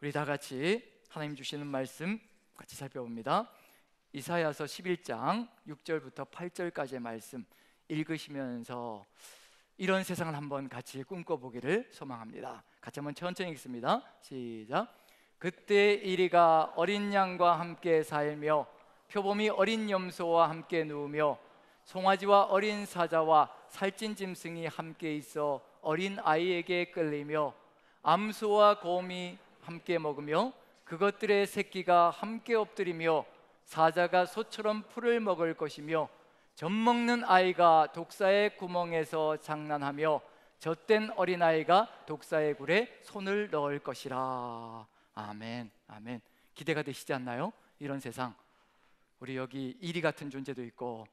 우리 다 같이 하나님 주시는 말씀 같이 살펴봅니다. 이사야서 11장 6절부터 8절까지의 말씀 읽으시면서 이런 세상을 한번 같이 꿈꿔보기를 소망합니다. 같이 한번 천천히 읽습니다. 시작. 그때 이리가 어린 양과 함께 살며 표범이 어린 염소와 함께 누우며 송아지와 어린 사자와 살찐 짐승이 함께 있어 어린 아이에게 끌리며 암소와 곰이 함께 먹으며 그것들의 새끼가 함께 엎드리며 사자가 소처럼 풀을 먹을 것이며 젖먹는 아이가 독사의 구멍에서 장난하며 젖된 어린아이가 독사의 굴에 손을 넣을 것이라. 아멘, 아멘. 기대가 되시지 않나요? 이런 세상, 우리 여기 이리 같은 존재도 있고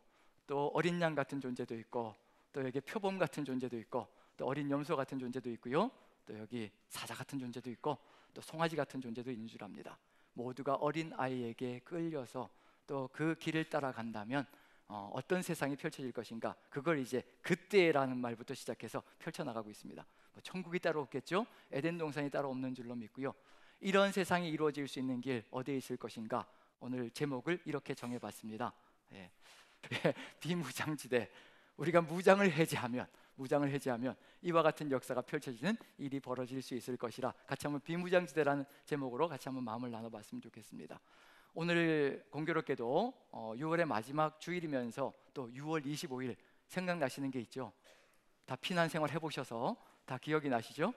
또 어린 양 같은 존재도 있고 또 여기 표범 같은 존재도 있고 또 어린 염소 같은 존재도 있고요, 또 여기 사자 같은 존재도 있고 또 송아지 같은 존재도 있는 줄 압니다. 모두가 어린 아이에게 끌려서 또 그 길을 따라간다면 어떤 세상이 펼쳐질 것인가, 그걸 이제 그때라는 말부터 시작해서 펼쳐나가고 있습니다. 천국이 따로 없겠죠? 에덴 동산이 따로 없는 줄로 믿고요. 이런 세상이 이루어질 수 있는 길 어디에 있을 것인가? 오늘 제목을 이렇게 정해봤습니다. 비무장지대. 우리가 무장을 해제하면 이와 같은 역사가 펼쳐지는 일이 벌어질 수 있을 것이라 같이 한번 비무장지대라는 제목으로 같이 한번 마음을 나눠봤으면 좋겠습니다. 오늘 공교롭게도 6월의 마지막 주일이면서 또 6월 25일 생각나시는 게 있죠? 다 피난 생활 해보셔서 다 기억이 나시죠?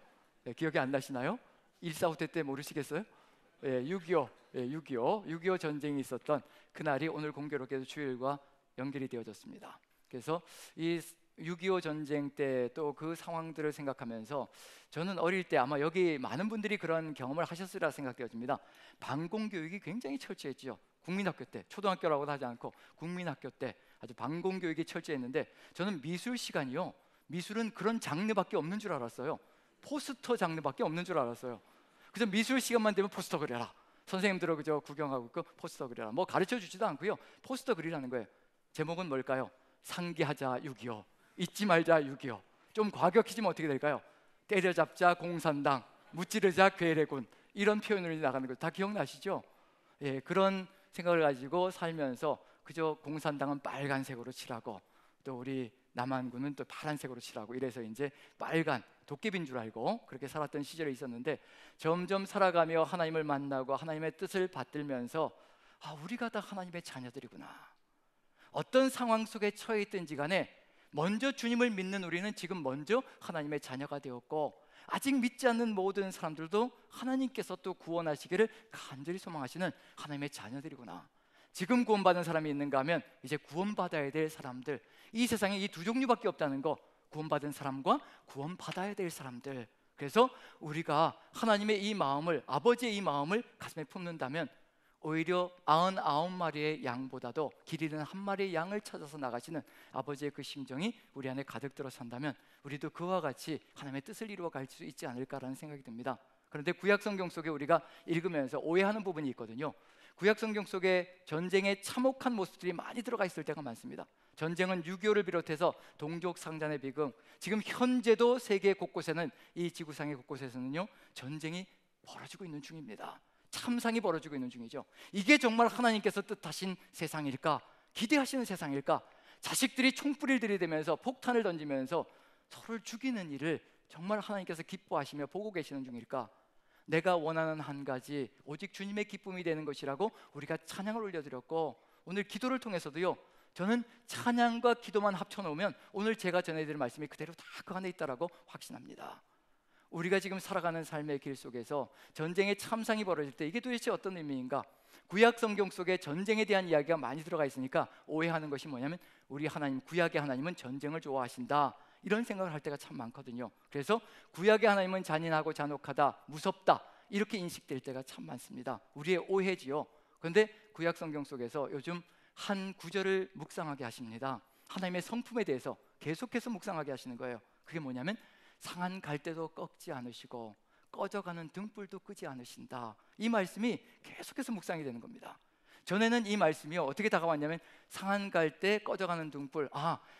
기억이 안 나시나요? 1.4.5태 때 모르시겠어요? 6.25 전쟁이 있었던 그날이 오늘 공교롭게도 주일과 연결이 되어졌습니다. 그래서 이 6.25 전쟁 때 또 그 상황들을 생각하면서 저는 어릴 때 아마 여기 많은 분들이 그런 경험을 하셨으리라 생각되어집니다. 반공교육이 굉장히 철저했죠. 국민학교 때, 초등학교라고도 하지 않고 국민학교 때 아주 반공교육이 철저했는데 저는 미술 시간이요, 미술은 그런 장르밖에 없는 줄 알았어요. 포스터 장르밖에 없는 줄 알았어요. 그래서 미술 시간만 되면 포스터 그려라, 선생님들하고 그저 구경하고 그 포스터 그려라, 뭐 가르쳐 주지도 않고요, 포스터 그리라는 거예요. 제목은 뭘까요? 상기하자 6.25, 잊지 말자 6.25. 좀 과격해지면 어떻게 될까요? 때려잡자 공산당, 무찌르자 괴뢰군, 이런 표현으로 나가는 거 다 기억나시죠? 그런 생각을 가지고 살면서 그저 공산당은 빨간색으로 칠하고 또 우리 남한군은 또 파란색으로 칠하고 이래서 이제 빨간 도깨비인 줄 알고 그렇게 살았던 시절이 있었는데, 점점 살아가며 하나님을 만나고 하나님의 뜻을 받들면서 우리가 다 하나님의 자녀들이구나. 어떤 상황 속에 처해 있든지 간에 먼저 주님을 믿는 우리는 지금 먼저 하나님의 자녀가 되었고, 아직 믿지 않는 모든 사람들도 하나님께서 또 구원하시기를 간절히 소망하시는 하나님의 자녀들이구나. 지금 구원받은 사람이 있는가 하면 이제 구원받아야 될 사람들, 이 세상에 이 두 종류밖에 없다는 거, 구원받은 사람과 구원받아야 될 사람들. 그래서 우리가 하나님의 이 마음을, 아버지의 이 마음을 가슴에 품는다면 오히려 99마리의 양보다도 길 잃은 한 마리의 양을 찾아서 나가시는 아버지의 그 심정이 우리 안에 가득 들어 산다면 우리도 그와 같이 하나님의 뜻을 이루어 갈 수 있지 않을까라는 생각이 듭니다. 그런데 구약성경 속에 우리가 읽으면서 오해하는 부분이 있거든요. 구약성경 속에 전쟁의 참혹한 모습들이 많이 들어가 있을 때가 많습니다. 전쟁은 6.25를 비롯해서 동족 상잔의 비극, 지금 현재도 세계 곳곳에는, 이 지구상의 곳곳에서는요, 전쟁이 벌어지고 있는 중입니다. 참상이 벌어지고 있는 중이죠. 이게 정말 하나님께서 뜻하신 세상일까? 기대하시는 세상일까? 자식들이 총불을 들이대면서 폭탄을 던지면서 서로를 죽이는 일을 정말 하나님께서 기뻐하시며 보고 계시는 중일까? 내가 원하는 한 가지, 오직 주님의 기쁨이 되는 것이라고 우리가 찬양을 올려드렸고, 오늘 기도를 통해서도요, 저는 찬양과 기도만 합쳐놓으면 오늘 제가 전해드릴 말씀이 그대로 다 그 안에 있다라고 확신합니다. 우리가 지금 살아가는 삶의 길 속에서 전쟁의 참상이 벌어질 때 이게 도대체 어떤 의미인가? 구약 성경 속에 전쟁에 대한 이야기가 많이 들어가 있으니까 오해하는 것이 뭐냐면 우리 하나님, 구약의 하나님은 전쟁을 좋아하신다, 이런 생각을 할 때가 참 많거든요. 그래서 구약의 하나님은 잔인하고 잔혹하다, 무섭다, 이렇게 인식될 때가 참 많습니다. 우리의 오해지요. 그런데 구약 성경 속에서 요즘 한 구절을 묵상하게 하십니다. 하나님의 성품에 대해서 계속해서 묵상하게 하시는 거예요. 그게 뭐냐면 상한 갈대도 꺾지 않으시고 꺼져가는 등불도 끄지 않으신다, 이 말씀이 계속해서 묵상이 되는 겁니다. 전에는 이 말씀이요, 어떻게 다가왔냐면 상한 갈대, 꺼져가는 등불,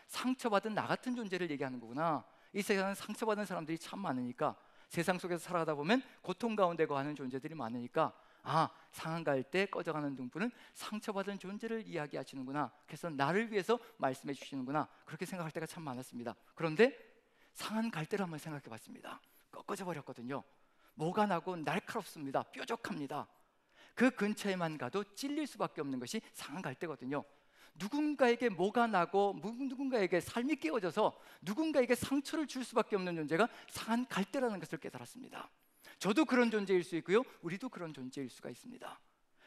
상처받은 나 같은 존재를 얘기하는 거구나. 이 세상은 상처받은 사람들이 참 많으니까 세상 속에서 살아가다 보면 고통 가운데 거하는 존재들이 많으니까 상한 갈대 꺼져가는 등불은 상처받은 존재를 이야기하시는구나, 그래서 나를 위해서 말씀해 주시는구나, 그렇게 생각할 때가 참 많았습니다. 그런데 상한 갈대를 한번 생각해 봤습니다. 꺾어져 버렸거든요. 뭐가 나고 날카롭습니다. 뾰족합니다. 그 근처에만 가도 찔릴 수밖에 없는 것이 상한 갈대거든요. 누군가에게 뭐가 나고 누군가에게 삶이 깨어져서 누군가에게 상처를 줄 수밖에 없는 존재가 상한 갈대라는 것을 깨달았습니다. 저도 그런 존재일 수 있고요, 우리도 그런 존재일 수가 있습니다.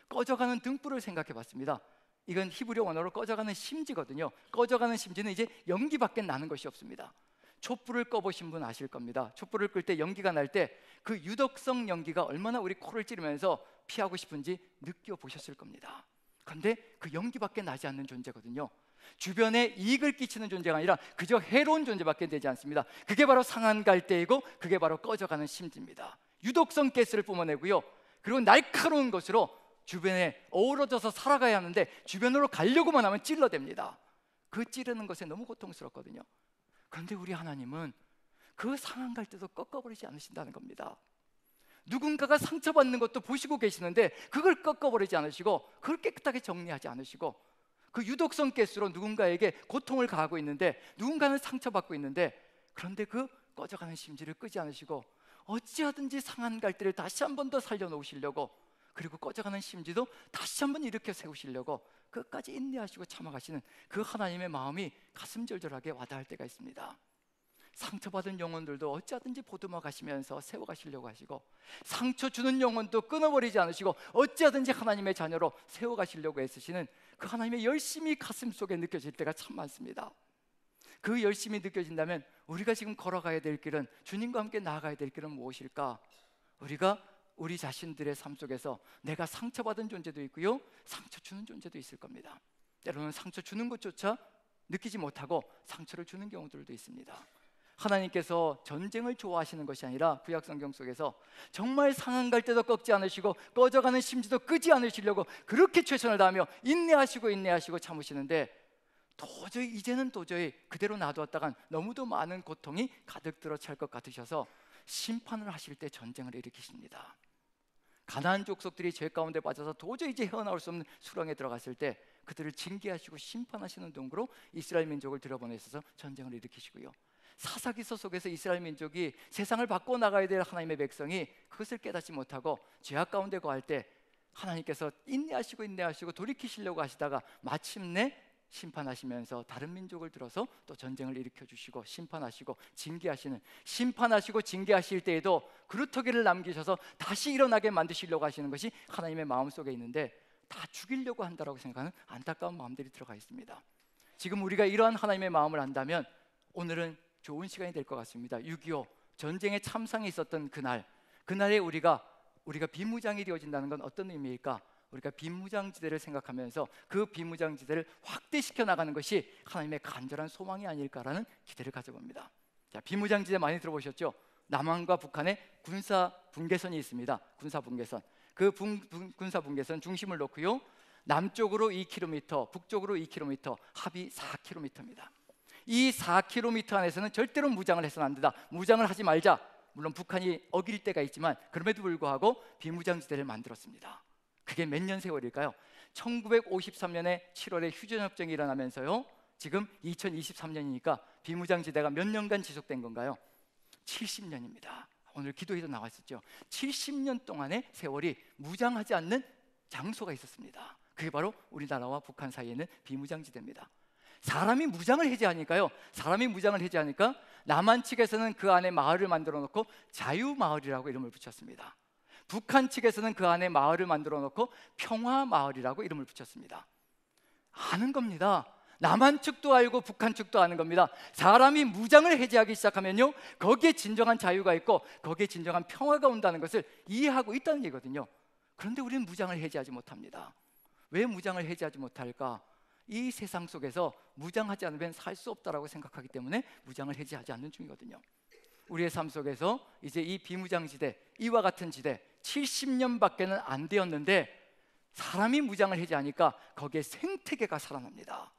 꺼져가는 등불을 생각해 봤습니다. 이건 히브리어 원어로 꺼져가는 심지거든요. 꺼져가는 심지는 이제 연기밖에 나는 것이 없습니다. 촛불을 꺼보신 분 아실 겁니다. 촛불을 끌 때 연기가 날 때 그 유독성 연기가 얼마나 우리 코를 찌르면서 피하고 싶은지 느껴보셨을 겁니다. 그런데 그 연기밖에 나지 않는 존재거든요. 주변에 이익을 끼치는 존재가 아니라 그저 해로운 존재밖에 되지 않습니다. 그게 바로 상한 갈대이고 그게 바로 꺼져가는 심지입니다. 유독성 가스를 뿜어내고요, 그리고 날카로운 것으로 주변에 어우러져서 살아가야 하는데 주변으로 가려고만 하면 찔러댑니다. 그 찌르는 것에 너무 고통스럽거든요. 그런데 우리 하나님은 그 상한 갈대도 꺾어버리지 않으신다는 겁니다. 누군가가 상처받는 것도 보시고 계시는데 그걸 꺾어버리지 않으시고 그걸 깨끗하게 정리하지 않으시고 그 유독성 가스로 누군가에게 고통을 가하고 있는데, 누군가는 상처받고 있는데, 그런데 그 꺼져가는 심지를 끄지 않으시고 어찌하든지 상한 갈대를 다시 한 번 더 살려놓으시려고, 그리고 꺼져가는 심지도 다시 한 번 일으켜 세우시려고 끝까지 인내하시고 참아가시는 그 하나님의 마음이 가슴 절절하게 와닿을 때가 있습니다. 상처받은 영혼들도 어찌하든지 보듬어 가시면서 세워가시려고 하시고, 상처 주는 영혼도 끊어버리지 않으시고 어찌하든지 하나님의 자녀로 세워가시려고 애쓰시는 그 하나님의 열심이 가슴 속에 느껴질 때가 참 많습니다. 그 열심이 느껴진다면 우리가 지금 걸어가야 될 길은, 주님과 함께 나아가야 될 길은 무엇일까? 우리가 우리 자신들의 삶 속에서 내가 상처받은 존재도 있고요, 상처 주는 존재도 있을 겁니다. 때로는 상처 주는 것조차 느끼지 못하고 상처를 주는 경우들도 있습니다. 하나님께서 전쟁을 좋아하시는 것이 아니라 구약 성경 속에서 정말 상한 갈대도 꺾지 않으시고 꺼져가는 심지도 끄지 않으시려고 그렇게 최선을 다하며 인내하시고 참으시는데, 이제는 도저히 그대로 놔두었다간 너무도 많은 고통이 가득 들어 찰 것 같으셔서 심판을 하실 때 전쟁을 일으키십니다. 가나안 족속들이 죄 가운데 빠져서 도저히 이제 헤어나올 수 없는 수렁에 들어갔을 때 그들을 징계하시고 심판하시는 동으로 이스라엘 민족을 들여보내셔서 전쟁을 일으키시고요, 사사기서 속에서 이스라엘 민족이 세상을 바꿔 나가야 될 하나님의 백성이 그것을 깨닫지 못하고 죄악 가운데 거할 때 하나님께서 인내하시고 돌이키시려고 하시다가 마침내 심판하시면서 다른 민족을 들어서 또 전쟁을 일으켜 주시고 심판하시고 징계하실 때에도 그루터기를 남기셔서 다시 일어나게 만드시려고 하시는 것이 하나님의 마음속에 있는데, 다 죽이려고 한다라고 생각하는 안타까운 마음들이 들어가 있습니다. 지금 우리가 이러한 하나님의 마음을 안다면 오늘은 좋은 시간이 될 것 같습니다. 6.25 전쟁의 참상이 있었던 그날에 우리가 비무장이 되어진다는 건 어떤 의미일까? 우리가 비무장지대를 생각하면서 그 비무장지대를 확대시켜 나가는 것이 하나님의 간절한 소망이 아닐까라는 기대를 가져봅니다. 자, 비무장지대 많이 들어보셨죠? 남한과 북한의 군사 분계선이 있습니다. 군사 분계선. 그 군사 분계선 중심을 놓고요, 남쪽으로 2km, 북쪽으로 2km, 합이 4km입니다. 이 4km 안에서는 절대로 무장을 해서는 안 된다. 무장을 하지 말자. 물론 북한이 어길 때가 있지만 그럼에도 불구하고 비무장지대를 만들었습니다. 그게 몇 년 세월일까요? 1953년에 7월에 휴전협정이 일어나면서요, 지금 2023년이니까 비무장지대가 몇 년간 지속된 건가요? 70년입니다. 오늘 기도에도 나왔었죠. 70년 동안의 세월이 무장하지 않는 장소가 있었습니다. 그게 바로 우리나라와 북한 사이에 있는 비무장지대입니다. 사람이 무장을 해제하니까 남한 측에서는 그 안에 마을을 만들어 놓고 자유마을이라고 이름을 붙였습니다. 북한 측에서는 그 안에 마을을 만들어 놓고 평화마을이라고 이름을 붙였습니다. 아는 겁니다. 남한 측도 알고 북한 측도 아는 겁니다. 사람이 무장을 해제하기 시작하면요, 거기에 진정한 자유가 있고 거기에 진정한 평화가 온다는 것을 이해하고 있다는 얘기거든요. 그런데 우리는 무장을 해제하지 못합니다. 왜 무장을 해제하지 못할까? 이 세상 속에서 무장하지 않으면 살 수 없다라고 생각하기 때문에 무장을 해제하지 않는 중이거든요. 우리의 삶 속에서 이제 이 비무장지대, 이와 같은 지대 70년밖에는 안 되었는데 사람이 무장을 해제하니까 거기에 생태계가 살아납니다.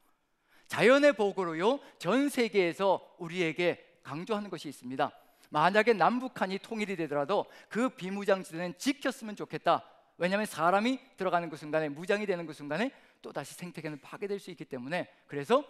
자연의 보고로요, 전 세계에서 우리에게 강조하는 것이 있습니다. 만약에 남북한이 통일이 되더라도 그 비무장지대는 지켰으면 좋겠다. 왜냐하면 사람이 들어가는 그 순간에, 무장이 되는 그 순간에 또다시 생태계는 파괴될 수 있기 때문에, 그래서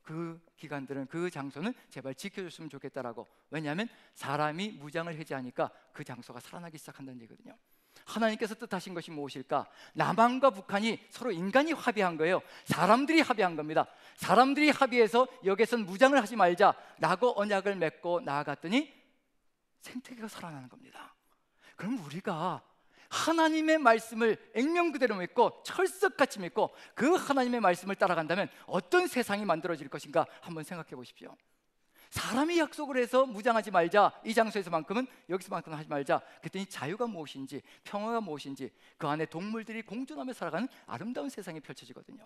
그 기관들은, 그 장소는 제발 지켜줬으면 좋겠다라고. 왜냐하면 사람이 무장을 해제하니까 그 장소가 살아나기 시작한다는 얘기거든요. 하나님께서 뜻하신 것이 무엇일까? 남한과 북한이 서로 인간이 합의한 거예요. 사람들이 합의한 겁니다. 사람들이 합의해서 여기선 무장을 하지 말자라고 언약을 맺고 나아갔더니 생태계가 살아나는 겁니다. 그럼 우리가 하나님의 말씀을 액면 그대로 믿고 철석같이 믿고 그 하나님의 말씀을 따라간다면 어떤 세상이 만들어질 것인가 한번 생각해 보십시오. 사람이 약속을 해서 무장하지 말자, 이 장소에서만큼은, 여기서만큼은 하지 말자. 그랬더니 자유가 무엇인지, 평화가 무엇인지, 그 안에 동물들이 공존하며 살아가는 아름다운 세상이 펼쳐지거든요.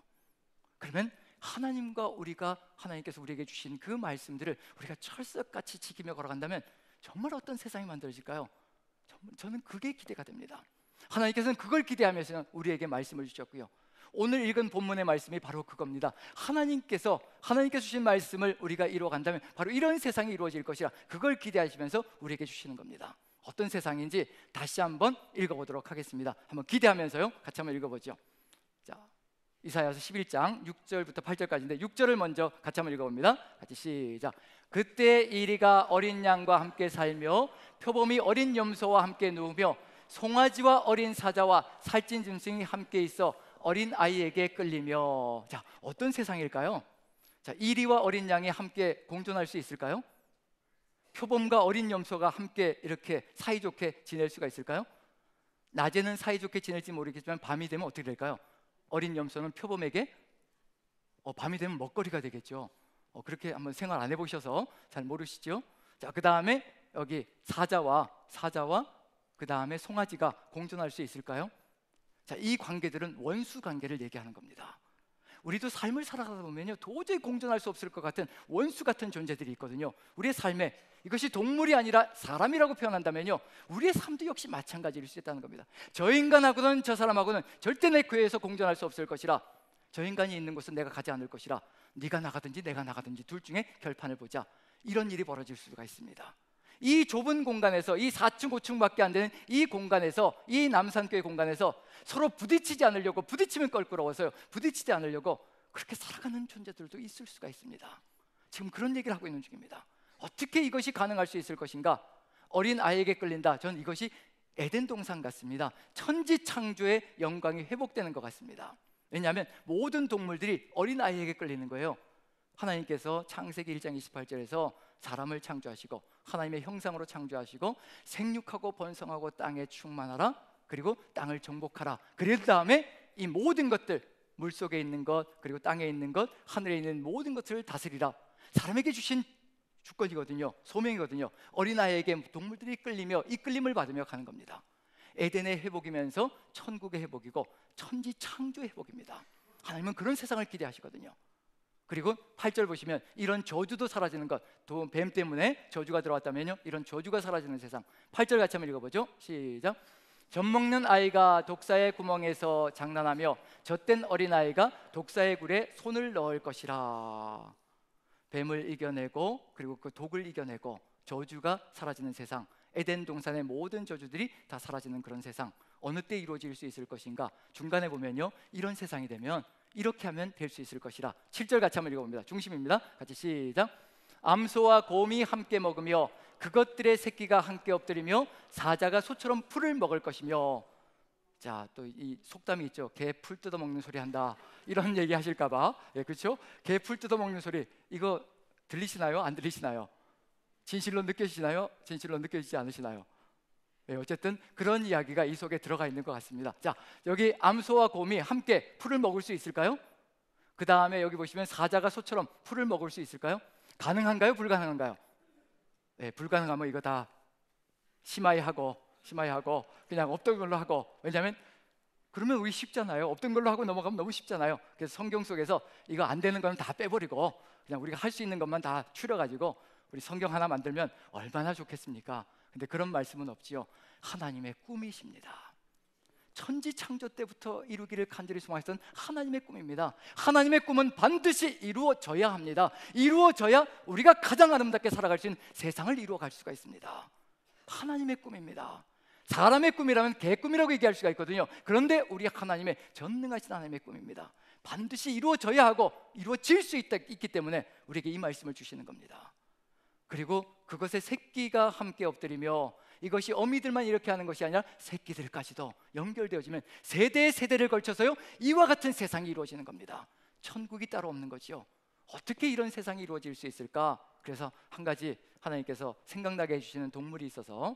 그러면 하나님과 우리가, 하나님께서 우리에게 주신 그 말씀들을 우리가 철석같이 지키며 걸어간다면 정말 어떤 세상이 만들어질까요? 저는 그게 기대가 됩니다. 하나님께서는 그걸 기대하면서 우리에게 말씀을 주셨고요. 오늘 읽은 본문의 말씀이 바로 그겁니다. 하나님께서 주신 말씀을 우리가 이루어간다면 바로 이런 세상이 이루어질 것이라, 그걸 기대하시면서 우리에게 주시는 겁니다. 어떤 세상인지 다시 한번 읽어보도록 하겠습니다. 한번 기대하면서요, 같이 한번 읽어보죠. 자, 이사야서 11장 6절부터 8절까지인데 6절을 먼저 같이 한번 읽어봅니다. 같이 시작. 그때 이리가 어린 양과 함께 살며 표범이 어린 염소와 함께 누우며 송아지와 어린 사자와 살찐 짐승이 함께 있어 어린 아이에게 끌리며. 자, 어떤 세상일까요? 자, 이리와 어린 양이 함께 공존할 수 있을까요? 표범과 어린 염소가 함께 이렇게 사이좋게 지낼 수가 있을까요? 낮에는 사이좋게 지낼지 모르겠지만 밤이 되면 어떻게 될까요? 어린 염소는 표범에게 밤이 되면 먹거리가 되겠죠. 그렇게 한번 생활 안 해보셔서 잘 모르시죠? 자, 그 다음에 여기 사자와 그 다음에 송아지가 공존할 수 있을까요? 자, 이 관계들은 원수 관계를 얘기하는 겁니다. 우리도 삶을 살아가다 보면요, 도저히 공존할 수 없을 것 같은 원수 같은 존재들이 있거든요. 우리의 삶에, 이것이 동물이 아니라 사람이라고 표현한다면요, 우리의 삶도 역시 마찬가지일 수 있다는 겁니다. 저 인간하고는, 저 사람하고는 절대 내 교회에서 공존할 수 없을 것이라, 저 인간이 있는 곳은 내가 가지 않을 것이라, 네가 나가든지 내가 나가든지 둘 중에 결판을 보자, 이런 일이 벌어질 수가 있습니다. 이 좁은 공간에서, 이 4층 5층밖에 안 되는 이 공간에서, 이 남산교회 공간에서 서로 부딪히지 않으려고, 부딪히면 껄끄러워서요, 부딪히지 않으려고 그렇게 살아가는 존재들도 있을 수가 있습니다. 지금 그런 얘기를 하고 있는 중입니다. 어떻게 이것이 가능할 수 있을 것인가? 어린 아이에게 끌린다. 저는 이것이 에덴 동산 같습니다. 천지 창조의 영광이 회복되는 것 같습니다. 왜냐하면 모든 동물들이 어린 아이에게 끌리는 거예요. 하나님께서 창세기 1장 28절에서 사람을 창조하시고 하나님의 형상으로 창조하시고 생육하고 번성하고 땅에 충만하라, 그리고 땅을 정복하라. 그런 다음에 이 모든 것들, 물속에 있는 것, 그리고 땅에 있는 것, 하늘에 있는 모든 것들을 다스리라. 사람에게 주신 주권이거든요. 소명이거든요. 어린아이에게 동물들이 끌리며 이 끌림을 받으며 가는 겁니다. 에덴의 회복이면서 천국의 회복이고 천지 창조의 회복입니다. 하나님은 그런 세상을 기대하시거든요. 그리고 8절 보시면 이런 저주도 사라지는 것, 또 뱀 때문에 저주가 들어왔다면요, 이런 저주가 사라지는 세상. 8절 같이 한번 읽어보죠. 시작. 젖 먹는 아이가 독사의 구멍에서 장난하며 젖된 어린아이가 독사의 굴에 손을 넣을 것이라. 뱀을 이겨내고 그리고 그 독을 이겨내고 저주가 사라지는 세상, 에덴 동산의 모든 저주들이 다 사라지는 그런 세상, 어느 때 이루어질 수 있을 것인가? 중간에 보면요, 이런 세상이 되면 이렇게 하면 될 수 있을 것이라. 7절 같이 한번 읽어봅니다. 중심입니다. 같이 시작. 암소와 곰이 함께 먹으며 그것들의 새끼가 함께 엎드리며 사자가 소처럼 풀을 먹을 것이며. 자, 또 이 속담이 있죠. 개 풀 뜯어 먹는 소리 한다, 이런 얘기 하실까봐. 예, 그렇죠? 개 풀 뜯어 먹는 소리, 이거 들리시나요? 안 들리시나요? 진실로 느껴지시나요? 진실로 느껴지지 않으시나요? 네, 어쨌든 그런 이야기가 이 속에 들어가 있는 것 같습니다. 자, 여기 암소와 곰이 함께 풀을 먹을 수 있을까요? 그 다음에 여기 보시면 사자가 소처럼 풀을 먹을 수 있을까요? 가능한가요? 불가능한가요? 네, 불가능하면 이거 다 심하이 하고 그냥 없던 걸로 하고. 왜냐하면 그러면 우리 쉽잖아요. 없던 걸로 하고 넘어가면 너무 쉽잖아요. 그래서 성경 속에서 이거 안 되는 건 다 빼버리고 그냥 우리가 할 수 있는 것만 다 추려가지고 우리 성경 하나 만들면 얼마나 좋겠습니까? 근데 그런 말씀은 없지요. 하나님의 꿈이십니다. 천지 창조 때부터 이루기를 간절히 소망했던 하나님의 꿈입니다. 하나님의 꿈은 반드시 이루어져야 합니다. 이루어져야 우리가 가장 아름답게 살아갈 수 있는 세상을 이루어갈 수가 있습니다. 하나님의 꿈입니다. 사람의 꿈이라면 개꿈이라고 얘기할 수가 있거든요. 그런데 우리 하나님의 전능하신 하나님의 꿈입니다. 반드시 이루어져야 하고 이루어질 수 있기 때문에 우리에게 이 말씀을 주시는 겁니다. 그리고 그것에 새끼가 함께 엎드리며, 이것이 어미들만 이렇게 하는 것이 아니라 새끼들까지도 연결되어지면 세대 세대를 걸쳐서요 이와 같은 세상이 이루어지는 겁니다. 천국이 따로 없는 거죠. 어떻게 이런 세상이 이루어질 수 있을까? 그래서 한 가지 하나님께서 생각나게 해주시는 동물이 있어서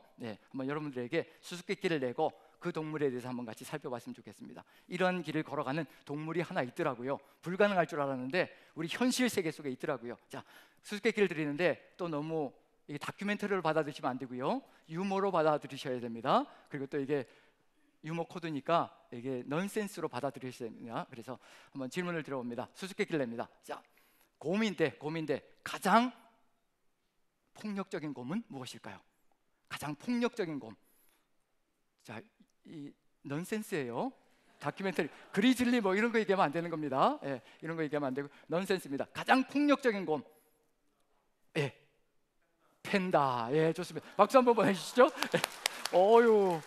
한번 여러분들에게 수수께끼를 내고 그 동물에 대해서 한번 같이 살펴봤으면 좋겠습니다. 이런 길을 걸어가는 동물이 하나 있더라고요. 불가능할 줄 알았는데 우리 현실 세계 속에 있더라고요. 자, 수수께끼를 드리는데 또 너무 이게 다큐멘터리를 받아들이시면 안 되고요, 유머로 받아들이셔야 됩니다. 그리고 또 이게 유머 코드니까 이게 넌센스로 받아들이셔야 됩니다. 그래서 한번 질문을 드려봅니다. 수수께끼를 냅니다. 자, 곰인데 가장 폭력적인 곰은 무엇일까요? 가장 폭력적인 곰. 자, 이 넌센스예요. 다큐멘터리, 그리즐리 뭐 이런 거 얘기하면 안 되는 겁니다. 이런 거 얘기하면 안 되고 넌센스입니다. 가장 폭력적인 곰. 팬다. 좋습니다. 박수 한번 보내주시죠. 어유,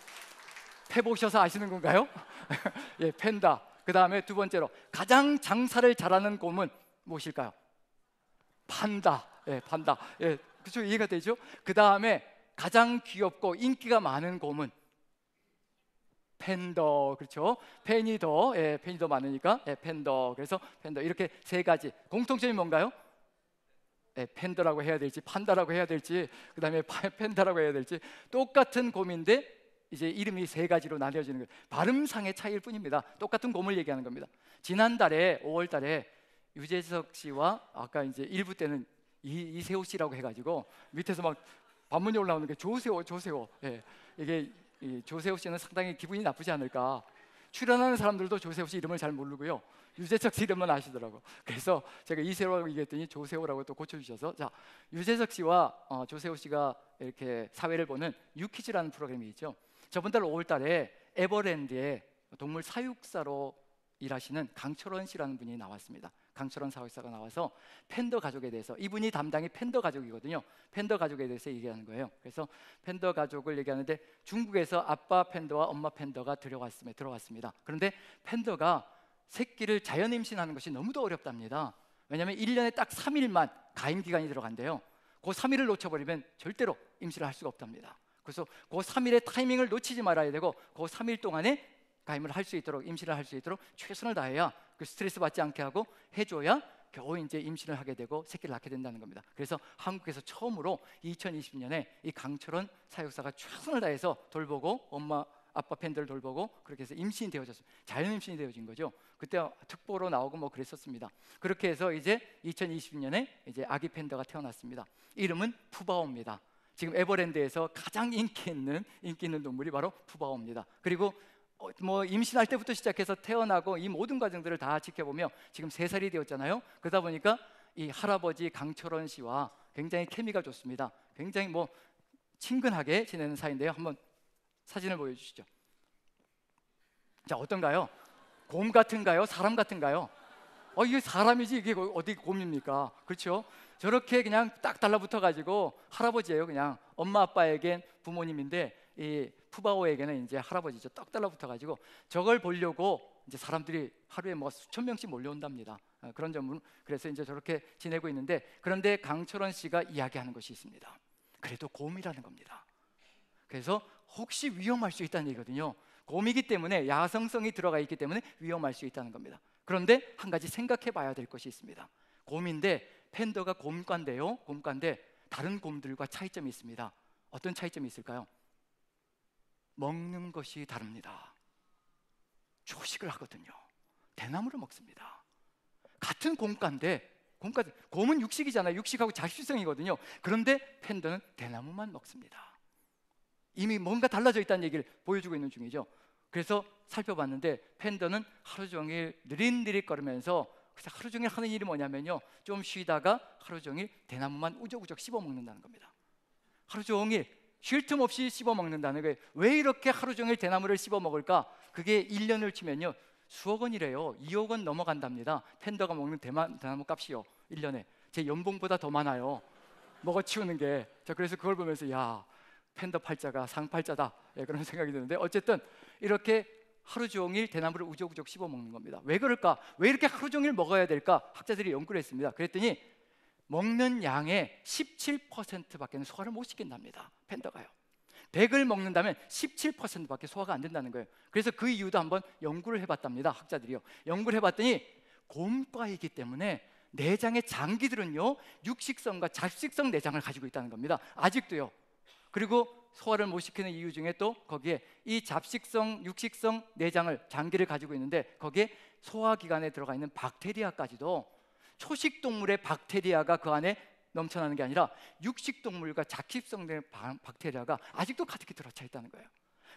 패 보셔서 아시는 건가요? 팬다. 그 다음에 두 번째로 가장 장사를 잘하는 곰은 무엇일까요? 판다. 판다. 그렇죠? 이해가 되죠? 그 다음에 가장 귀엽고 인기가 많은 곰은 팬더. 그렇죠? 팬이 더 많으니까 팬더. 그래서 팬더. 이렇게 세 가지 공통점이 뭔가요? 팬더라고 해야 될지 판다라고 해야 될지 그 다음에 팬다라고 해야 될지 똑같은 곰인데 이제 이름이 세 가지로 나뉘어지는 거예요. 발음상의 차이일 뿐입니다. 똑같은 곰을 얘기하는 겁니다. 지난달에 5월 달에 유재석 씨와 아까 이제 1부 때는 이세호 씨라고 해가지고 밑에서 막 반문이 올라오는 게 조세호. 이게 조세호 씨는 상당히 기분이 나쁘지 않을까. 출연하는 사람들도 조세호 씨 이름을 잘 모르고요, 유재석 씨 이름만 아시더라고. 그래서 제가 이세호라고 얘기했더니 조세호라고 또 고쳐주셔서, 자, 유재석 씨와 조세호 씨가 이렇게 사회를 보는 유퀴즈라는 프로그램이 있죠. 저번 달 5월 달에 에버랜드에 동물 사육사로 일하시는 강철원 씨라는 분이 나왔습니다. 강철원 사육사가 나와서 팬더 가족에 대해서, 이분이 담당이 팬더 가족이거든요. 팬더 가족에 대해서 얘기하는 거예요. 그래서 팬더 가족을 얘기하는데 중국에서 아빠 팬더와 엄마 팬더가 들어왔습니다. 그런데 팬더가 새끼를 자연 임신하는 것이 너무도 어렵답니다. 왜냐하면 1년에 딱 3일만 가임 기간이 들어간대요. 그 3일을 놓쳐버리면 절대로 임신을 할 수가 없답니다. 그래서 그 3일의 타이밍을 놓치지 말아야 되고 그 3일 동안에 가임을 할 수 있도록, 임신을 할 수 있도록 최선을 다해야, 그 스트레스 받지 않게 하고 해줘야 겨우 이제 임신을 하게 되고 새끼를 낳게 된다는 겁니다. 그래서 한국에서 처음으로 2020년에 이 강철원 사육사가 최선을 다해서 돌보고 엄마 아빠 팬들을 돌보고 그렇게 해서 임신이 되어졌습니다. 자연 임신이 되어진 거죠. 그때 특보로 나오고 뭐 그랬었습니다. 그렇게 해서 이제 2020년에 이제 아기 팬더가 태어났습니다. 이름은 푸바오입니다. 지금 에버랜드에서 가장 인기 있는 동물이 바로 푸바오입니다. 그리고 뭐 임신할 때부터 시작해서 태어나고 이 모든 과정들을 다 지켜보며 지금 3살이 되었잖아요. 그러다 보니까 이 할아버지 강철원 씨와 굉장히 케미가 좋습니다. 굉장히 뭐 친근하게 지내는 사이인데요. 한번 사진을 보여주시죠. 자, 어떤가요? 곰 같은가요? 사람 같은가요? 이게 사람이지 이게 어디 곰입니까? 그렇죠? 저렇게 그냥 딱 달라붙어 가지고 할아버지예요. 그냥 엄마 아빠에겐 부모님인데 이 푸바오에게는 이제 할아버지죠. 딱 달라붙어 가지고 저걸 보려고 이제 사람들이 하루에 뭐 수천 명씩 몰려온답니다. 그런 점은 그래서 이제 저렇게 지내고 있는데, 그런데 강철원 씨가 이야기하는 것이 있습니다. 그래도 곰이라는 겁니다. 그래서 혹시 위험할 수 있다는 얘기거든요. 곰이기 때문에 야성성이 들어가 있기 때문에 위험할 수 있다는 겁니다. 그런데 한 가지 생각해 봐야 될 것이 있습니다. 곰인데 팬더가 곰과인데요. 곰과인데 다른 곰들과 차이점이 있습니다. 어떤 차이점이 있을까요? 먹는 것이 다릅니다. 초식을 하거든요. 대나무를 먹습니다. 같은 곰과인데 곰은 육식이잖아요. 육식하고 잡식성이거든요. 그런데 팬더는 대나무만 먹습니다. 이미 뭔가 달라져 있다는 얘기를 보여주고 있는 중이죠. 그래서 살펴봤는데 팬더는 하루 종일 느릿느릿 걸으면서, 그래서 하루 종일 하는 일이 뭐냐면요, 좀 쉬다가 하루 종일 대나무만 우적우적 씹어 먹는다는 겁니다. 하루 종일 쉴 틈 없이 씹어 먹는다는 거예요. 왜 이렇게 하루 종일 대나무를 씹어 먹을까? 그게 1년을 치면요 수억 원이래요. 2억 원 넘어간답니다. 팬더가 먹는 대나무 값이요 1년에 제 연봉보다 더 많아요, 먹어 치우는 게. 자, 그래서 그걸 보면서 야, 팬더 팔자가 상팔자다, 예, 그런 생각이 드는데, 어쨌든 이렇게 하루 종일 대나무를 우적우적 씹어 먹는 겁니다. 왜 그럴까? 왜 이렇게 하루 종일 먹어야 될까? 학자들이 연구를 했습니다. 그랬더니 먹는 양의 17%밖에 소화를 못 시킨답니다, 팬더가요. 100을 먹는다면 17%밖에 소화가 안 된다는 거예요. 그래서 그 이유도 한번 연구를 해봤답니다, 학자들이요. 연구를 해봤더니 곰과이기 때문에 내장의 장기들은요 육식성과 잡식성 내장을 가지고 있다는 겁니다, 아직도요. 그리고 소화를 못 시키는 이유 중에 또 거기에 이 잡식성, 육식성 내장을, 장기를 가지고 있는데 거기에 소화기관에 들어가 있는 박테리아까지도, 초식동물의 박테리아가 그 안에 넘쳐나는 게 아니라 육식동물과 잡식성 박테리아가 아직도 가득히 들어차 있다는 거예요.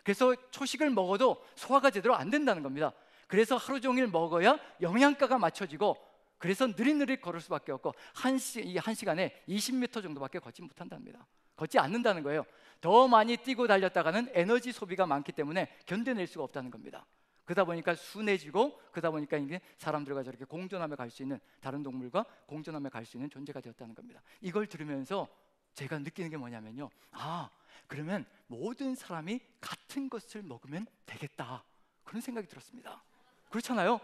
그래서 초식을 먹어도 소화가 제대로 안 된다는 겁니다. 그래서 하루 종일 먹어야 영양가가 맞춰지고, 그래서 느릿느릿 걸을 수밖에 없고 한 시간에 20m 정도밖에 걷지 못한답니다. 걷지 않는다는 거예요. 더 많이 뛰고 달렸다가는 에너지 소비가 많기 때문에 견뎌낼 수가 없다는 겁니다. 그러다 보니까 순해지고, 그러다 보니까 이게 사람들과 저렇게 공존하며 갈 수 있는, 다른 동물과 공존하며 갈 수 있는 존재가 되었다는 겁니다. 이걸 들으면서 제가 느끼는 게 뭐냐면요, 아, 그러면 모든 사람이 같은 것을 먹으면 되겠다, 그런 생각이 들었습니다. 그렇잖아요.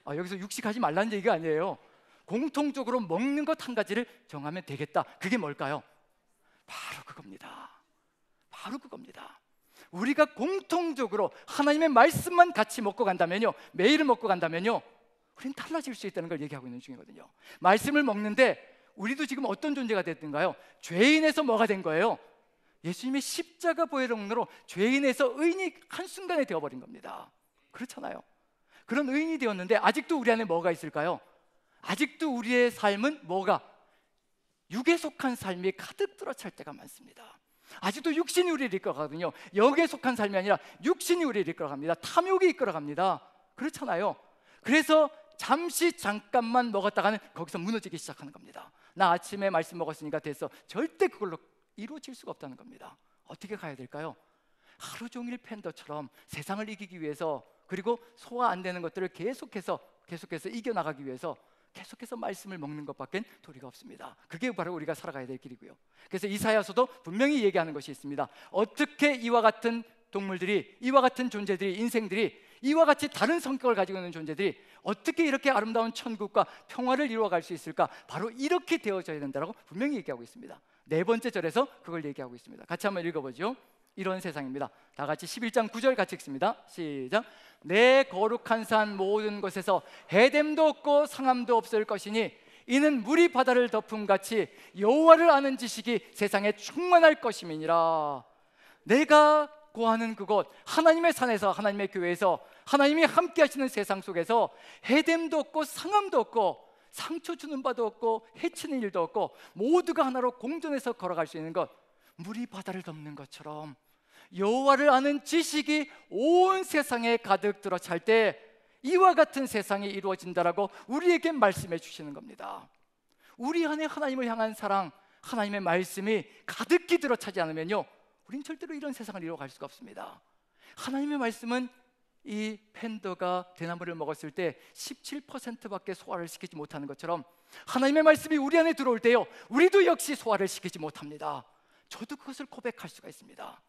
여기서 육식하지 말라는 얘기가 아니에요. 공통적으로 먹는 것 한 가지를 정하면 되겠다. 그게 뭘까요? 바로 그겁니다. 바로 그겁니다. 우리가 공통적으로 하나님의 말씀만 같이 먹고 간다면요, 매일 먹고 간다면요, 우리는 달라질 수 있다는 걸 얘기하고 있는 중이거든요. 말씀을 먹는데 우리도 지금 어떤 존재가 됐던가요? 죄인에서 뭐가 된 거예요? 예수님의 십자가 보혈로 죄인에서 의인이 한순간에 되어버린 겁니다. 그렇잖아요. 그런 의인이 되었는데 아직도 우리 안에 뭐가 있을까요? 아직도 우리의 삶은 뭐가? 육에 속한 삶이 가득 들어찰 때가 많습니다. 아직도 육신이 우리를 이끌어가거든요. 영에 속한 삶이 아니라 육신이 우리를 이끌어갑니다. 탐욕이 이끌어갑니다. 그렇잖아요. 그래서 잠깐만 먹었다가는 거기서 무너지기 시작하는 겁니다. 나 아침에 말씀 먹었으니까 됐어. 절대 그걸로 이루어질 수가 없다는 겁니다. 어떻게 가야 될까요? 하루 종일 팬더처럼 세상을 이기기 위해서, 그리고 소화 안 되는 것들을 계속해서 이겨나가기 위해서 계속해서 말씀을 먹는 것밖엔 도리가 없습니다. 그게 바로 우리가 살아가야 될 길이고요. 그래서 이사야서도 분명히 얘기하는 것이 있습니다. 어떻게 이와 같은 동물들이, 이와 같은 존재들이, 인생들이, 이와 같이 다른 성격을 가지고 있는 존재들이 어떻게 이렇게 아름다운 천국과 평화를 이루어갈 수 있을까? 바로 이렇게 되어져야 된다고 분명히 얘기하고 있습니다. 네 번째 절에서 그걸 얘기하고 있습니다. 같이 한번 읽어보죠. 이런 세상입니다. 다 같이 11장 9절 같이 읽습니다. 시작. 내 거룩한 산 모든 곳에서 해됨도 없고 상함도 없을 것이니 이는 물이 바다를 덮음같이 여호와를 아는 지식이 세상에 충만할 것임이니라. 내가 구하는 그곳, 하나님의 산에서, 하나님의 교회에서, 하나님이 함께 하시는 세상 속에서 해됨도 없고 상함도 없고 상처 주는 바도 없고 해치는 일도 없고 모두가 하나로 공존해서 걸어갈 수 있는 것, 물이 바다를 덮는 것처럼 여호와를 아는 지식이 온 세상에 가득 들어찰 때 이와 같은 세상이 이루어진다라고 우리에게 말씀해 주시는 겁니다. 우리 안에 하나님을 향한 사랑, 하나님의 말씀이 가득히 들어차지 않으면요, 우린 절대로 이런 세상을 이루어갈 수가 없습니다. 하나님의 말씀은 이 팬더가 대나무를 먹었을 때 17%밖에 소화를 시키지 못하는 것처럼 하나님의 말씀이 우리 안에 들어올 때요, 우리도 역시 소화를 시키지 못합니다. 저도 그것을 고백할 수가 있습니다.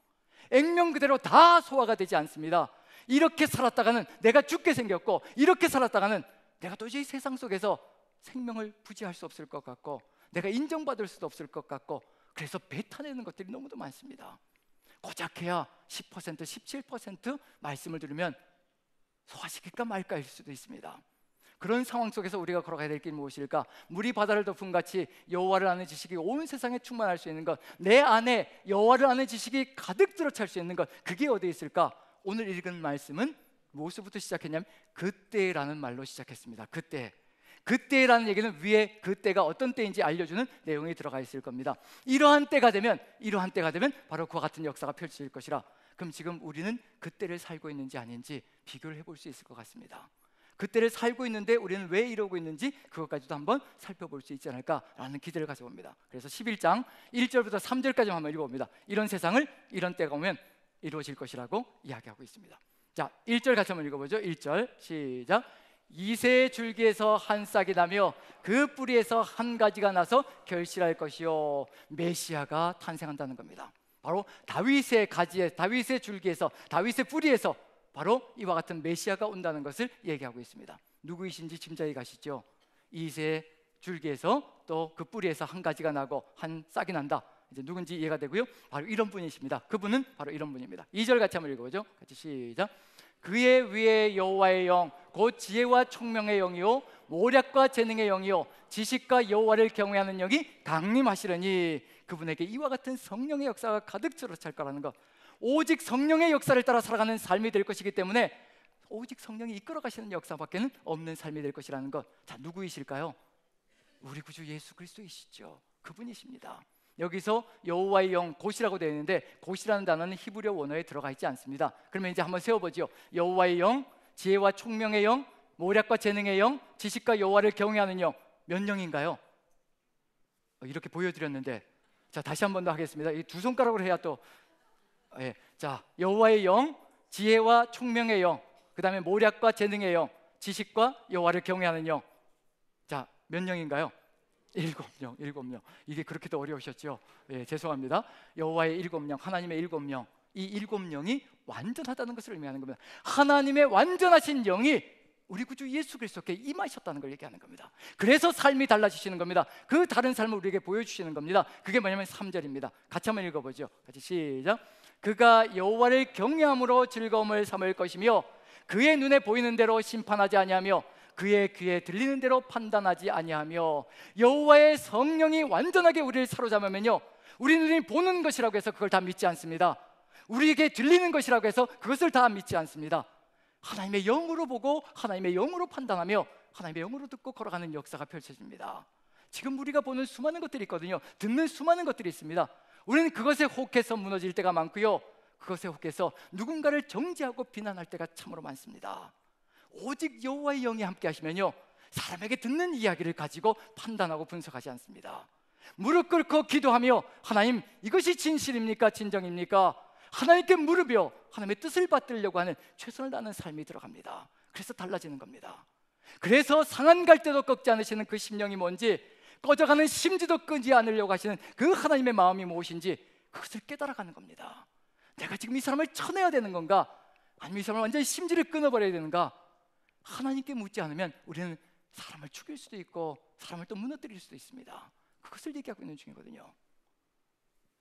액면 그대로 다 소화가 되지 않습니다. 이렇게 살았다가는 내가 죽게 생겼고, 이렇게 살았다가는 내가 도저히 세상 속에서 생명을 부지할 수 없을 것 같고, 내가 인정받을 수도 없을 것 같고, 그래서 뱉어내는 것들이 너무도 많습니다. 고작해야 10%, 17% 말씀을 들으면 소화시킬까 말까일 수도 있습니다. 그런 상황 속에서 우리가 걸어가야 될 길은 무엇일까? 물이 바다를 덮은 같이 여호와를 아는 지식이 온 세상에 충만할 수 있는 것, 내 안에 여호와를 아는 지식이 가득 들어찰 수 있는 것, 그게 어디에 있을까? 오늘 읽은 말씀은 무엇부터 시작했냐면 그때라는 말로 시작했습니다. 그때라는 얘기는 위에 그때가 어떤 때인지 알려주는 내용이 들어가 있을 겁니다. 이러한 때가 되면 바로 그와 같은 역사가 펼쳐질 것이라. 그럼 지금 우리는 그때를 살고 있는지 아닌지 비교를 해볼 수 있을 것 같습니다. 그때를 살고 있는데 우리는 왜 이러고 있는지 그것까지도 한번 살펴볼 수 있지 않을까라는 기대를 가져봅니다. 그래서 11장 1절부터 3절까지 한번 읽어봅니다. 이런 세상을 이런 때가 오면 이루어질 것이라고 이야기하고 있습니다. 자, 1절 같이 한번 읽어보죠. 1절 시작. 이새의 줄기에서 한 싹이 나며 그 뿌리에서 한 가지가 나서 결실할 것이요, 메시아가 탄생한다는 겁니다. 바로 다윗의 가지에, 다윗의 줄기에서, 다윗의 뿌리에서 바로 이와 같은 메시아가 온다는 것을 얘기하고 있습니다. 누구이신지 짐작이 가시죠? 이새의 줄기에서 또 그 뿌리에서 한 가지가 나고 한 싹이 난다. 이제 누군지 이해가 되고요. 바로 이런 분이십니다. 그분은 바로 이런 분입니다. 2절 같이 한번 읽어보죠. 같이 시작. 그의 위에 여호와의 영, 곧 지혜와 총명의 영이요, 모략과 재능의 영이요, 지식과 여호와를 경외하는 영이 강림하시려니 그분에게 이와 같은 성령의 역사가 가득 들어찰 거라는 것. 오직 성령의 역사를 따라 살아가는 삶이 될 것이기 때문에 오직 성령이 이끌어 가시는 역사밖에는 없는 삶이 될 것이라는 것. 자, 누구이실까요? 우리 구주 예수 그리스도이시죠. 그분이십니다. 여기서 여호와의 영, 곧이라고 되어 있는데 곧이라는 단어는 히브리어 원어에 들어가 있지 않습니다. 그러면 이제 한번 세워보죠. 여호와의 영, 지혜와 총명의 영, 모략과 재능의 영, 지식과 여호와를 경외하는 영. 몇 영인가요? 이렇게 보여드렸는데, 자, 다시 한 번 더 하겠습니다. 이 두 손가락으로 해야 또 자, 여호와의 영, 지혜와 총명의 영, 그 다음에 모략과 재능의 영, 지식과 여호와를 경외하는 영. 자, 몇 영인가요? 7명, 7명. 이게 그렇게도 어려우셨죠? 죄송합니다. 여호와의 7명, 하나님의 7명. 이 7명이 완전하다는 것을 의미하는 겁니다. 하나님의 완전하신 영이 우리 구주 예수 그리스도께 임하셨다는 걸 얘기하는 겁니다. 그래서 삶이 달라지시는 겁니다. 그 다른 삶을 우리에게 보여주시는 겁니다. 그게 뭐냐면 3절입니다. 같이 한번 읽어보죠. 같이 시작. 그가 여호와를 경외함으로 즐거움을 삼을 것이며 그의 눈에 보이는 대로 심판하지 아니하며 그의 귀에 들리는 대로 판단하지 아니하며. 여호와의 성령이 완전하게 우리를 사로잡으면요, 우리 눈이 보는 것이라고 해서 그걸 다 믿지 않습니다. 우리에게 들리는 것이라고 해서 그것을 다 믿지 않습니다. 하나님의 영으로 보고 하나님의 영으로 판단하며 하나님의 영으로 듣고 걸어가는 역사가 펼쳐집니다. 지금 우리가 보는 수많은 것들이 있거든요. 듣는 수많은 것들이 있습니다. 우리는 그것에 혹해서 무너질 때가 많고요, 그것에 혹해서 누군가를 정죄하고 비난할 때가 참으로 많습니다. 오직 여호와의 영이 함께 하시면요, 사람에게 듣는 이야기를 가지고 판단하고 분석하지 않습니다. 무릎 꿇고 기도하며 하나님, 이것이 진실입니까? 진정입니까? 하나님께 무릎이요, 하나님의 뜻을 받들려고 하는 최선을 다하는 삶이 들어갑니다. 그래서 달라지는 겁니다. 그래서 상한 갈 때도 꺾지 않으시는 그 심령이 뭔지, 꺼져가는 심지도 끄지 않으려고 하시는 그 하나님의 마음이 무엇인지 그것을 깨달아가는 겁니다. 내가 지금 이 사람을 쳐내야 되는 건가? 아니면 이 사람을 완전히 심지를 끊어버려야 되는가? 하나님께 묻지 않으면 우리는 사람을 죽일 수도 있고 사람을 또 무너뜨릴 수도 있습니다. 그것을 얘기하고 있는 중이거든요.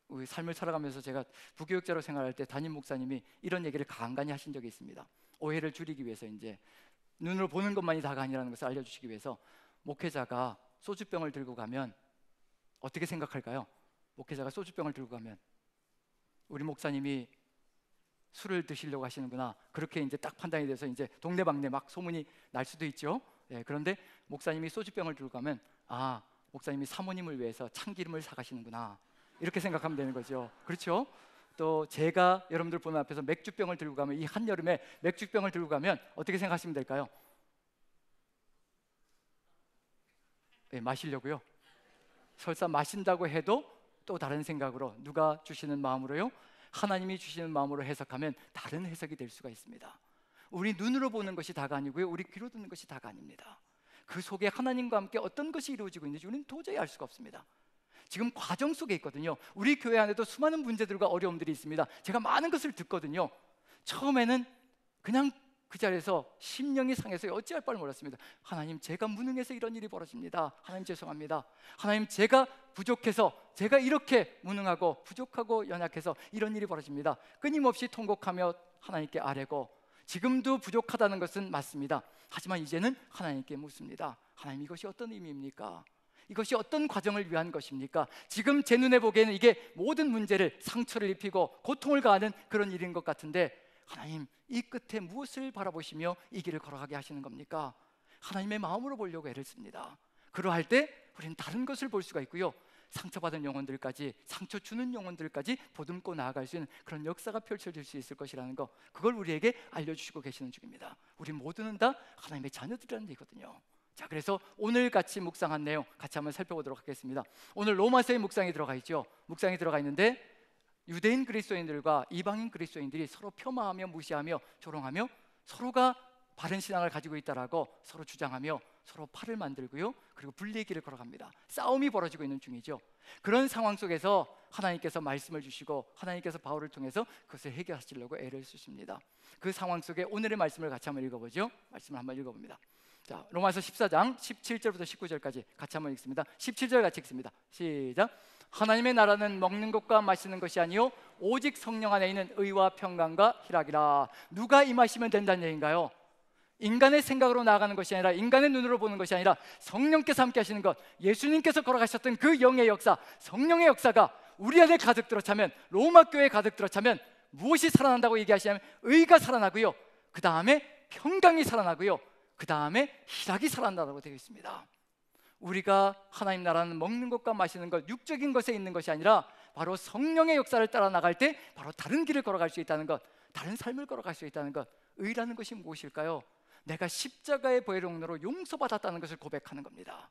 우리 삶을 살아가면서 제가 부교육자로 생활할 때 담임 목사님이 이런 얘기를 간간히 하신 적이 있습니다. 오해를 줄이기 위해서, 이제 눈으로 보는 것만이 다가 아니라는 것을 알려주시기 위해서, 목회자가 소주병을 들고 가면 어떻게 생각할까요? 목회자가 소주병을 들고 가면 우리 목사님이 술을 드시려고 하시는구나, 그렇게 이제 딱 판단이 돼서 이제 동네방네 막 소문이 날 수도 있죠. 그런데 목사님이 소주병을 들고 가면, 아, 목사님이 사모님을 위해서 참기름을 사가시는구나, 이렇게 생각하면 되는 거죠. 그렇죠? 또 제가 여러분들 보는 앞에서 맥주병을 들고 가면, 이 한여름에 맥주병을 들고 가면 어떻게 생각하시면 될까요? 마시려고요. 설사 마신다고 해도 또 다른 생각으로, 누가 주시는 마음으로요? 하나님이 주시는 마음으로 해석하면 다른 해석이 될 수가 있습니다. 우리 눈으로 보는 것이 다가 아니고요, 우리 귀로 듣는 것이 다가 아닙니다. 그 속에 하나님과 함께 어떤 것이 이루어지고 있는지 우리는 도저히 알 수가 없습니다. 지금 과정 속에 있거든요. 우리 교회 안에도 수많은 문제들과 어려움들이 있습니다. 제가 많은 것을 듣거든요. 처음에는 그냥 그 자리에서 심령이 상해서 어찌할 바를 몰랐습니다. 하나님, 제가 무능해서 이런 일이 벌어집니다. 하나님 죄송합니다. 하나님, 제가 부족해서, 제가 이렇게 무능하고 부족하고 연약해서 이런 일이 벌어집니다. 끊임없이 통곡하며 하나님께 아뢰고, 지금도 부족하다는 것은 맞습니다. 하지만 이제는 하나님께 묻습니다. 하나님, 이것이 어떤 의미입니까? 이것이 어떤 과정을 위한 것입니까? 지금 제 눈에 보기에는 이게 모든 문제를, 상처를 입히고 고통을 가하는 그런 일인 것 같은데, 하나님, 이 끝에 무엇을 바라보시며 이 길을 걸어가게 하시는 겁니까? 하나님의 마음으로 보려고 애를 씁니다. 그러할 때 우리는 다른 것을 볼 수가 있고요, 상처받은 영혼들까지, 상처 주는 영혼들까지 보듬고 나아갈 수 있는 그런 역사가 펼쳐질 수 있을 것이라는 거, 그걸 우리에게 알려주시고 계시는 중입니다. 우리 모두는 다 하나님의 자녀들이라는 얘기거든요. 자, 그래서 오늘 같이 묵상한 내용 같이 한번 살펴보도록 하겠습니다. 오늘 로마서의 묵상이 들어가 있죠. 묵상이 들어가 있는데 유대인 그리스도인들과 이방인 그리스도인들이 서로 폄하하며 무시하며 조롱하며 서로가 바른 신앙을 가지고 있다라고 서로 주장하며 서로 팔을 만들고요, 그리고 분리의 길을 걸어갑니다. 싸움이 벌어지고 있는 중이죠. 그런 상황 속에서 하나님께서 말씀을 주시고 하나님께서 바울을 통해서 그것을 해결하시려고 애를 쓰십니다. 그 상황 속에 오늘의 말씀을 같이 한번 읽어보죠. 말씀을 한번 읽어봅니다. 자, 로마서 14장 17절부터 19절까지 같이 한번 읽습니다. 17절 같이 읽습니다. 시작. 하나님의 나라는 먹는 것과 마시는 것이 아니요 오직 성령 안에 있는 의와 평강과 희락이라. 누가 임하시면 된다는 얘기인가요? 인간의 생각으로 나아가는 것이 아니라, 인간의 눈으로 보는 것이 아니라 성령께서 함께 하시는 것, 예수님께서 걸어가셨던 그 영의 역사, 성령의 역사가 우리 안에 가득 들어차면, 로마 교회에 가득 들어차면 무엇이 살아난다고 얘기하시냐면 의가 살아나고요, 그 다음에 평강이 살아나고요, 그 다음에 희락이 살아난다고 되어 있습니다. 우리가 하나님 나라는 먹는 것과 마시는 것, 육적인 것에 있는 것이 아니라 바로 성령의 역사를 따라 나갈 때 바로 다른 길을 걸어갈 수 있다는 것, 다른 삶을 걸어갈 수 있다는 것. 의라는 것이 무엇일까요? 내가 십자가의 보혈용로로 용서받았다는 것을 고백하는 겁니다.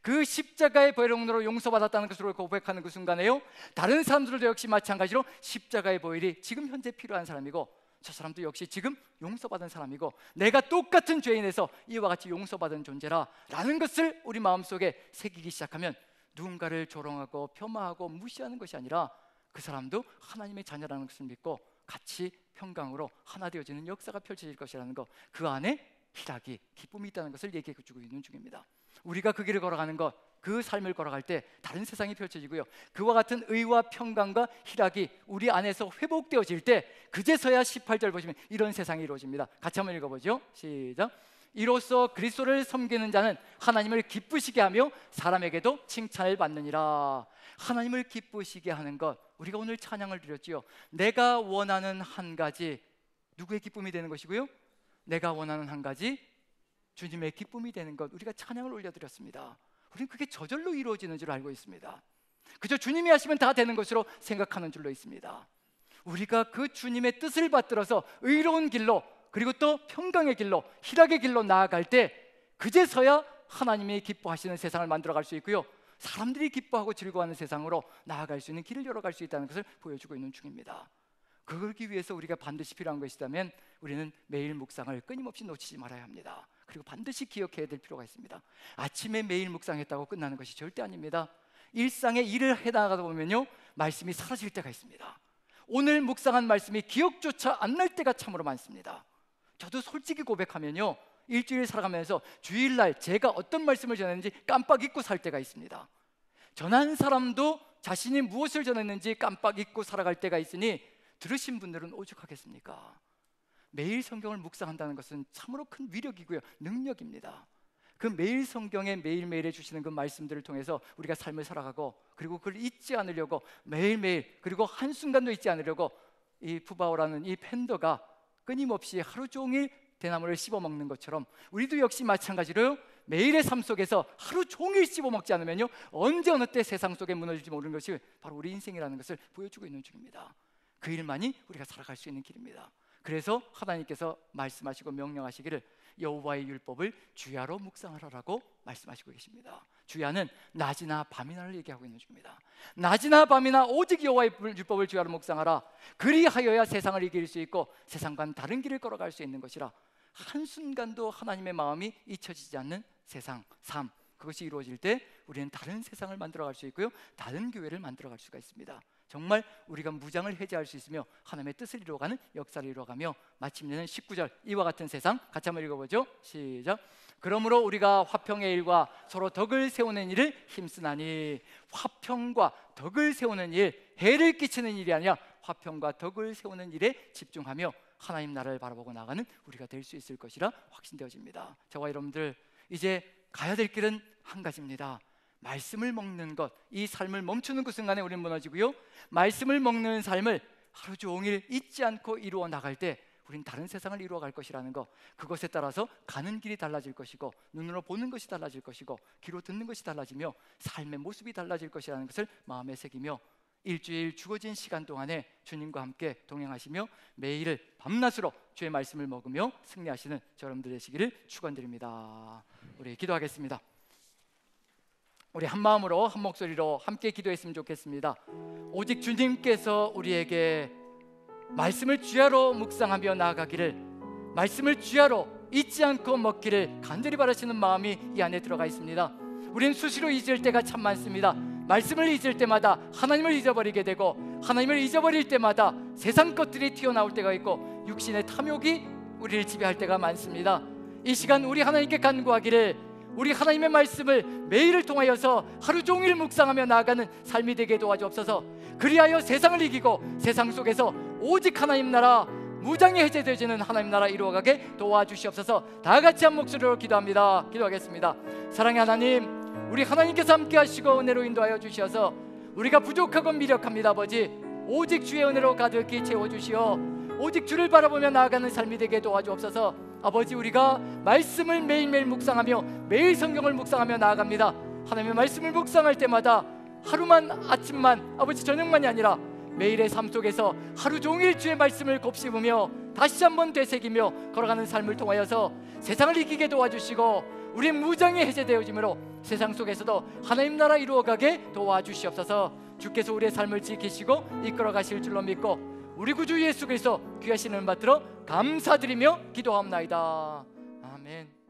그 십자가의 보혈용로로 용서받았다는 것으로 고백하는 그 순간에요, 다른 사람들도 역시 마찬가지로 십자가의 보혈이 지금 현재 필요한 사람이고, 저 사람도 역시 지금 용서받은 사람이고, 내가 똑같은 죄인에서 이와 같이 용서받은 존재라 라는 것을 우리 마음속에 새기기 시작하면 누군가를 조롱하고 폄하하고 무시하는 것이 아니라 그 사람도 하나님의 자녀라는 것을 믿고 같이 평강으로 하나 되어지는 역사가 펼쳐질 것이라는 것, 그 안에 희락이, 기쁨이 있다는 것을 얘기해 주고 있는 중입니다. 우리가 그 길을 걸어가는 것, 그 삶을 걸어갈 때 다른 세상이 펼쳐지고요, 그와 같은 의와 평강과 희락이 우리 안에서 회복되어질 때 그제서야 18절 보시면 이런 세상이 이루어집니다. 같이 한번 읽어보죠. 시작. 이로써 그리스도를 섬기는 자는 하나님을 기쁘시게 하며 사람에게도 칭찬을 받느니라. 하나님을 기쁘시게 하는 것, 우리가 오늘 찬양을 드렸지요. 내가 원하는 한 가지, 누구의 기쁨이 되는 것이고요? 내가 원하는 한 가지, 주님의 기쁨이 되는 것, 우리가 찬양을 올려드렸습니다. 우리는 그게 저절로 이루어지는 줄 알고 있습니다. 그저 주님이 하시면 다 되는 것으로 생각하는 줄로 있습니다. 우리가 그 주님의 뜻을 받들어서 의로운 길로, 그리고 또 평강의 길로, 희락의 길로 나아갈 때 그제서야 하나님이 기뻐하시는 세상을 만들어갈 수 있고요, 사람들이 기뻐하고 즐거워하는 세상으로 나아갈 수 있는 길을 열어갈 수 있다는 것을 보여주고 있는 중입니다. 그러기 위해서 우리가 반드시 필요한 것이 있다면 우리는 매일 묵상을 끊임없이 놓치지 말아야 합니다. 그리고 반드시 기억해야 될 필요가 있습니다. 아침에 매일 묵상했다고 끝나는 것이 절대 아닙니다. 일상의 일을 해나가다 보면요, 말씀이 사라질 때가 있습니다. 오늘 묵상한 말씀이 기억조차 안 날 때가 참으로 많습니다. 저도 솔직히 고백하면요, 일주일 살아가면서 주일날 제가 어떤 말씀을 전했는지 깜빡 잊고 살 때가 있습니다. 전한 사람도 자신이 무엇을 전했는지 깜빡 잊고 살아갈 때가 있으니 들으신 분들은 오죽하겠습니까? 매일 성경을 묵상한다는 것은 참으로 큰 위력이고요, 능력입니다. 그 매일 성경에 매일매일에 주시는 그 말씀들을 통해서 우리가 삶을 살아가고, 그리고 그걸 잊지 않으려고 매일매일, 그리고 한순간도 잊지 않으려고 이 푸바오라는 이 팬더가 끊임없이 하루 종일 대나무를 씹어먹는 것처럼 우리도 역시 마찬가지로 매일의 삶 속에서 하루 종일 씹어먹지 않으면요, 언제 어느 때 세상 속에 무너질지 모르는 것이 바로 우리 인생이라는 것을 보여주고 있는 중입니다. 그 일만이 우리가 살아갈 수 있는 길입니다. 그래서 하나님께서 말씀하시고 명령하시기를 여호와의 율법을 주야로 묵상하라라고 말씀하시고 계십니다. 주야는 낮이나 밤이나를 얘기하고 있는 중입니다. 낮이나 밤이나 오직 여호와의 율법을 주야로 묵상하라. 그리하여야 세상을 이길 수 있고 세상과는 다른 길을 걸어갈 수 있는 것이라. 한순간도 하나님의 마음이 잊혀지지 않는 세상, 삶, 그것이 이루어질 때 우리는 다른 세상을 만들어갈 수 있고요, 다른 교회를 만들어갈 수가 있습니다. 정말 우리가 무장을 해제할 수 있으며 하나님의 뜻을 이루어가는 역사를 이루어가며, 마침내는 19절 이와 같은 세상 같이 한번 읽어보죠. 시작. 그러므로 우리가 화평의 일과 서로 덕을 세우는 일을 힘쓰나니. 화평과 덕을 세우는 일, 해를 끼치는 일이 아니라 화평과 덕을 세우는 일에 집중하며 하나님 나라를 바라보고 나가는 우리가 될 수 있을 것이라 확신되어집니다. 저와 여러분들, 이제 가야 될 길은 한 가지입니다. 말씀을 먹는 것, 이 삶을 멈추는 그 순간에 우리는 무너지고요, 말씀을 먹는 삶을 하루 종일 잊지 않고 이루어 나갈 때 우린 다른 세상을 이루어갈 것이라는 것, 그것에 따라서 가는 길이 달라질 것이고 눈으로 보는 것이 달라질 것이고 귀로 듣는 것이 달라지며 삶의 모습이 달라질 것이라는 것을 마음에 새기며 일주일 주어진 시간 동안에 주님과 함께 동행하시며 매일 밤낮으로 주의 말씀을 먹으며 승리하시는 여러분들 되시기를 축원드립니다. 우리 기도하겠습니다. 우리 한 마음으로 한 목소리로 함께 기도했으면 좋겠습니다. 오직 주님께서 우리에게 말씀을 주야로 묵상하며 나아가기를, 말씀을 주야로 잊지 않고 먹기를 간절히 바라시는 마음이 이 안에 들어가 있습니다. 우린 수시로 잊을 때가 참 많습니다. 말씀을 잊을 때마다 하나님을 잊어버리게 되고, 하나님을 잊어버릴 때마다 세상 것들이 튀어나올 때가 있고 육신의 탐욕이 우리를 지배할 때가 많습니다. 이 시간 우리 하나님께 간구하기를, 우리 하나님의 말씀을 매일을 통하여서 하루 종일 묵상하며 나아가는 삶이 되게 도와주옵소서. 그리하여 세상을 이기고 세상 속에서 오직 하나님 나라, 무장이 해제되어지는 하나님 나라 이루어가게 도와주시옵소서. 다 같이 한 목소리로 기도합니다. 기도하겠습니다. 사랑의 하나님, 우리 하나님께서 함께 하시고 은혜로 인도하여 주시어서 우리가 부족하고 미력합니다. 아버지, 오직 주의 은혜로 가득히 채워주시어 오직 주를 바라보며 나아가는 삶이 되게 도와주옵소서. 아버지, 우리가 말씀을 매일매일 묵상하며 매일 성경을 묵상하며 나아갑니다. 하나님의 말씀을 묵상할 때마다 하루만, 아침만, 아버지 저녁만이 아니라 매일의 삶 속에서 하루 종일 주의 말씀을 곱씹으며 다시 한번 되새기며 걸어가는 삶을 통하여서 세상을 이기게 도와주시고 우리의 무장이 해제되어짐으로 세상 속에서도 하나님 나라 이루어가게 도와주시옵소서. 주께서 우리의 삶을 지키시고 이끌어 가실 줄로 믿고 우리 구주 예수 그리스도 귀하신 은혜 받들어 감사드리며 기도합나이다. 아멘.